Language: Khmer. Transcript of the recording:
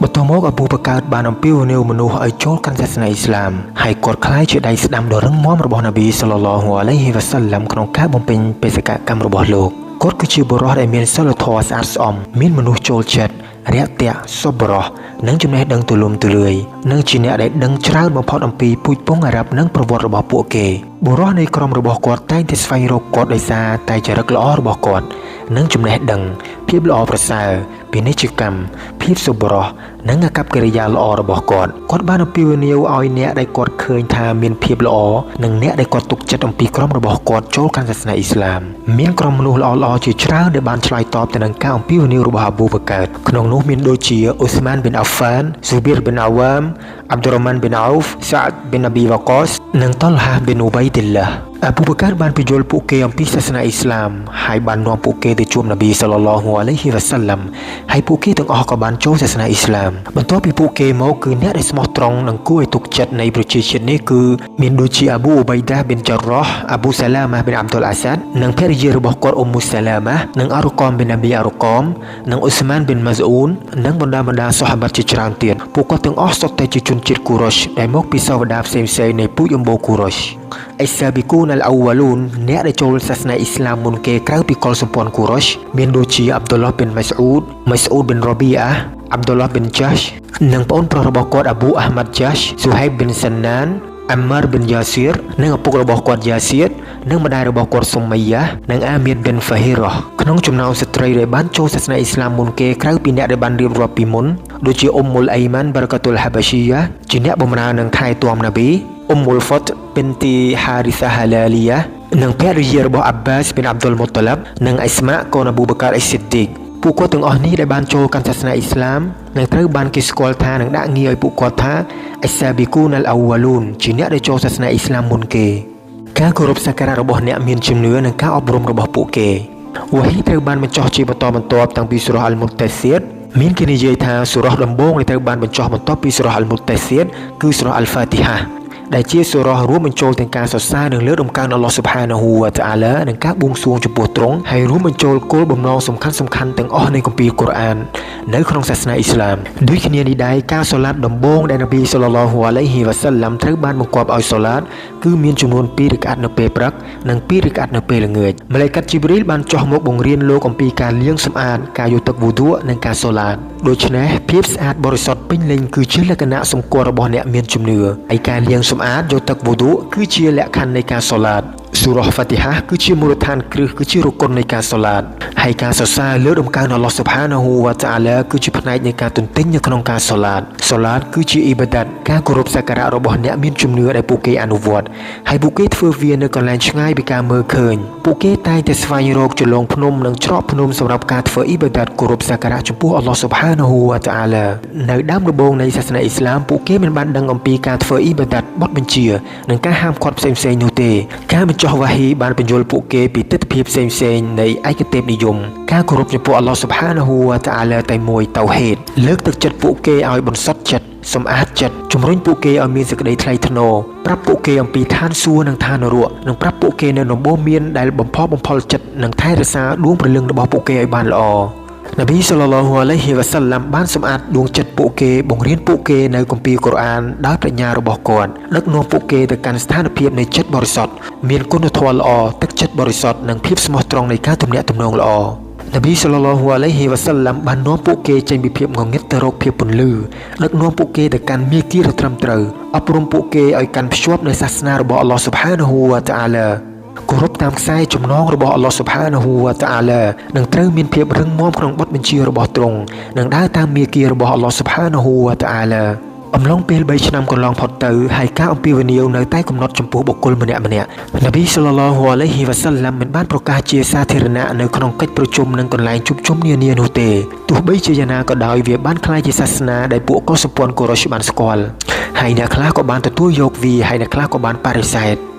បន្ទាប់មកអប៊ូបកាតបានអំពាវនាវមនុស្សឲ្យចូលកាន់សាសនាអ៊ីស្លាមហើយគាត់ក្លាយជាដៃស្ដាំដ៏រឹងមាំរបស់នប៊ីសល្លឡោះអាឡៃហ៊ីវ៉ាសល្លាមក្នុងការបំពេញបេសកកម្មរបស់លោកគាត់គឺជាបុរសដែលមានសិលធម៌ស្អាតស្អំមានមនុស្សចូលចិត្តរាក់ទាក់សប្បុរសនិងចំណេះដឹងទូលំទូលាយនិងជាអ្នកដែលដឹងច្រើនបំផុតអំពីពូជពង្សអារ៉ាប់និងប្រវត្តិរបស់ពួកគេបុរសនៃក្រុមរបស់គាត់តែងតែស្វែងរកគាត់ដោយសារតែចរិតល្អរបស់គាត់និងចំណេះដឹងភាពល្អប្រសើរពាណិជ្ជកម្មភាពសប្បុរសនិងអាកប្បកិរិយាល្អរបស់គាត់បានអំពាវនាវឲ្យអ្នកដែលគាត់ឃើញថាមានភាពល្អនិងអ្នកដែលគាត់ទុកចិត្តអំពីក្រុមរបស់គាត់ចូលកាន់សាសនាអ៊ីស្លាមមានក្រុមមនុស្សល្អៗជាច្រើនដែលបានឆ្លើយតបទៅនឹងការអំពាវនាវរបស់អាប៊ូបកាតក្នុងនោះមានដូចជាអ៊ូស្មានប៊ីនអាហ្វានស៊ូប៊ីរប៊ីនអាវ៉ាមអាប់ឌុររ៉ាម៉ាន់ប៊ីនអ៊ូហ្វសាអ៊ដប៊ីនអាប៊ីវ៉ាកសនិងតុលហាប៊ីនឧបៃឌីលឡាអាប៊ូបកាតបានបញ្យល់ពួកគេអំពីសាសនាអ៊ីស្លាមហើយបាននាំពួកគេទៅជួបនប៊ីសល្លឡោះអាឡៃហ៊ីវ៉ាសល្លាមហើយពួកគេទាំងអស់ក៏បានចូលសាសនាអ៊ីស្លាមបន្ទាប់ពីពួកគេមកគឺអ្នកដែលស្មោះត្រង់និងគួរឲ្យទុកចិត្តនៃប្រជាជាតិនេះគឺមានដូចជាអាប៊ូឧបៃដាប៊ីនចារ៉ោះអាប៊ូសាឡាម៉ាប៊ីនអាប់ឌុលអាសាដនិងភរិយារបស់គាត់អ៊ុំមូសាឡាម៉ានិងអារុកមប៊ីនអាប៊ីអារុកមនិងអ៊ូស្មានប៊ីនម៉ាស៊អ៊ូននិងបណ្ដាសូហាបាត់ជាច្រើនទៀតពួកគាត់ទាំងអស់សុទ្ធតែជាជនជាតិគូរ៉ុសដែលមកពីសាវតាផ្សេងៗនៃពូជអ៊ុំបូគូរ៉ុសអ៊ីសាប៊ីគូនអលអ៊ូវ៉ាលូនអ្នកដែលចូលសាសនាអ៊ីស្លាមមុនគេក្រៅពីកុលសម្ព័ន្ធគូរ៉ុសមានដូចជាអាប់ឌុលឡោះប៊ីនម៉ាស៊អ៊ូដប៊ីនរ៉ប៊ីអាអាប់ឌុលឡោះប៊ីនចាស់និងប្អូនប្រុសរបស់គាត់អាប៊ូអាហ្មាត់ចាស់ស៊ូហៃបប៊ីនសាណានអាម៉ារប៊ីនយ៉ាស៊ីរនិងឪពុករបស់គាត់យ៉ាស៊ីរនិងម្ដាយរបស់គាត់ស៊ុមម៉ៃយ៉ានិងអាមៀតប៊ីនហ្វាហ៊ីរ៉ោះក្នុងចំណោមស្ត្រីដែលបានចូលសាសនាអ៊ីស្លាមមុនគេក្រៅពីអ្នកដែលបានរៀបរាប់ពីមុនដូចជាអ៊ុំមុលអៃម៉ាន់បារកាតុលហាបាស៊ីយ៉ាជាអ្នកបម្រើនិងថែទាំនប៊ីអ៊ុំមុលហ្វតប៊ីនទីហារីសាហាឡាលីយ៉ានិងភរិយារបស់អាប់បាសប៊ីនអាប់ឌុលមុតឡាប់និងអ៊ីស្ម៉ាកូនអាប៊ូបការអ៊ីស៊ីឌីកពួកគាត់ទាំងអស់នេះដែលបានចូលកាន់សាសនាអ៊ីស្លាមនឹងត្រូវបានគេស្គាល់ថានឹងដាក់ងារឲ្យពួកគាត់ថាអ៊ីសាប៊ីគូនអលអ៊ូវ៉ាលូនជាអ្នកដែលចូលសាសនាអ៊ីស្លាមមុនគេការគោរពសក្ការៈរបស់អ្នកមានជំនឿនិងការអប់រំរបស់ពួកគេវ៉ាហ៊ីត្រូវបានបញ្ចុះជាបន្តបន្ទាប់តាំងពីសូរ៉ាអលមុតតាស៊ីតមានគេនិយាយថាសូរ៉ាដំបូងដែលត្រូវបានបញ្ចុះបន្ទាប់ពីសូរ៉ាអលមុតតាស៊ីតគឺសូរ៉ាអលហ្វាទីហាដែលជាសូរ៉ារួមបញ្ចូលទាំងការសរសើរនិងលើកតម្កើងអល់ឡោះស៊ុបហានាហ៊ូវតាអាឡានិងការបួងសួងចំពោះទ្រង់ហើយរួមបញ្ចូលគោលបំណងសំខាន់ទាំងអស់នៃគម្ពីរកូរ៉ាននៅក្នុងសាសនាអ៊ីស្លាមដូចគ្នានេះដែរការសូឡាតដំបូងដែលនប៊ីសល្លឡោះអាឡៃហ៊ីវ៉ាសល្លាមត្រូវបានបង្គាប់ឲ្យសូឡាតគឺមានចំនួន2រកាត់នៅពេលព្រឹកនិង2រកាត់នៅពេលល្ងាចម៉ាឡៃកាត់ជីប៊រីលបានចុះមកបង្រៀនលោកអំពីការលាងសម្អាតការយកទឹកវ៉ូឌូនិងការសូឡាតដូច្នេះភាពស្អាតបរិសុទ្ធពេញលេញគឺជាលក្ខណៈសម្គាល់របស់អ្នកមានជំនឿហើយការលាងសម្អាតយកទឹកវ៉ូឌូគឺជាលក្ខខណ្ឌនៃការសូឡាតសូរ៉ាហ្វាទីហាគឺជាមូលដ្ឋានគ្រឹះគឺជារុកុននៃការសូឡាតហើយការសរសើរលើកតម្កើងអល់ឡោះស៊ុបហានាហ៊ូវតាអាឡាគឺជាផ្នែកនៃការទន្ទិញនៅក្នុងការសូឡាតគឺជាអ៊ីបាដាតការគោរពសក្ការៈរបស់អ្នកមានជំនឿដែលពួកគេអនុវត្តហើយពួកគេធ្វើវានៅកន្លែងឆ្ងាយពីការមើលឃើញពួកគេតែងតែស្វែងរកជលងភ្នំនិងច្រកភ្នំសម្រាប់ការធ្វើអ៊ីបាដាតគោរពសក្ការៈចំពោះអល់ឡោះស៊ុបហានាហ៊ូវតាអាឡានៅដើមដំបូងនៃសាសនាអ៊ីស្លាមពួកគេមិនបានដឹងអំពីការធ្វើអ៊ីបាដាតបទបញ្ជានិងការហាមឃាត់ផ្សេងៗនោះទេការបញ្ចុះវ៉ាហ៊ីបានបញ្យល់ពួកគេពីទិដ្ឋភាពផ្សេងៗនៃឯកទេពនិយមការគោរពចំពោះអល់ឡោះស៊ុបហានាហ៊ូវតាអាឡាតែមួយតៅហេតលើកទឹកចិត្តពួកគេឲ្យបន្សុទ្ធចិត្តសម្អាតចិត្តជំរុញពួកគេឲ្យមានសេចក្តីថ្លៃថ្នូរប្រាប់ពួកគេអំពីឋានសួគ៌និងឋាននរកនិងប្រាប់ពួកគេនៅដំបូន្មានដែលបំផលចិត្តនិងថែរក្សាដួងព្រលឹងរបស់ពួកគេឲ្យបានល្អនប៊ីសល្លឡោះអាឡៃហ៊ីវ៉ាសល្លាមបានសម្អាតដួងចិត្តពួកគេបង្រៀនពួកគេនៅគម្ពីរកូរ៉ានដោយប្រាជ្ញារបស់គាត់ដឹកនាំពួកគេទៅកាន់ស្ថានភាពនៃចិត្តបរិសុទ្ធមានគុណធម៌ល្អទឹកចិត្តបរិសុទ្ធនិងភាពស្មោះត្រង់នៃការទំនាក់ទំនងល្អនប៊ីសល្លឡោះអាឡៃហ៊ីវ៉ាសល្លាមបាននាំពួកគេចេញពីភាពងងឹតទៅរកភាពពន្លឺដឹកនាំពួកគេទៅកាន់មាគ៌ាដ៏ត្រឹមត្រូវអប់រំពួកគេឲ្យកាន់ភ្ជាប់នូវសាសនារបស់អល់ឡោះស៊ុបហានាហ៊ូវតាអាឡាគោរពតាមខ្សែចំណងរបស់អល់ឡោះស៊ុបហានាហ៊ូវតាអាឡានឹងត្រូវមានភាពរឹងមាំក្នុងបទបញ្ជារបស់ទ្រង់និងដើរតាមមាគ៌ារបស់អល់ឡោះស៊ុបហានាហ៊ូវតាអាឡាអំឡុងពេល3ឆ្នាំកន្លងផុតទៅហើយការអំពាវនាវនៅតែកំណត់ចំពោះបុគ្គលម្នាក់ៗនប៊ីសល្លឡោះអាឡៃហ៊ីវ៉ាសល្លាមមិនបានប្រកាសជាសាធារណៈនៅក្នុងកិច្ចប្រជុំនិងកន្លែងជួបជុំនានានោះទេទោះបីជាយ៉ាងណាក៏ដោយវាបានក្លាយជាសាសនាដែលពួកកុលសម្ព័ន្ធកូរ៉ុសបានស្គាល់ហើយអ្នកខ្លះក៏បានទទួលយកវាហើយអ្នកខ្លះក៏បានបដិសេធ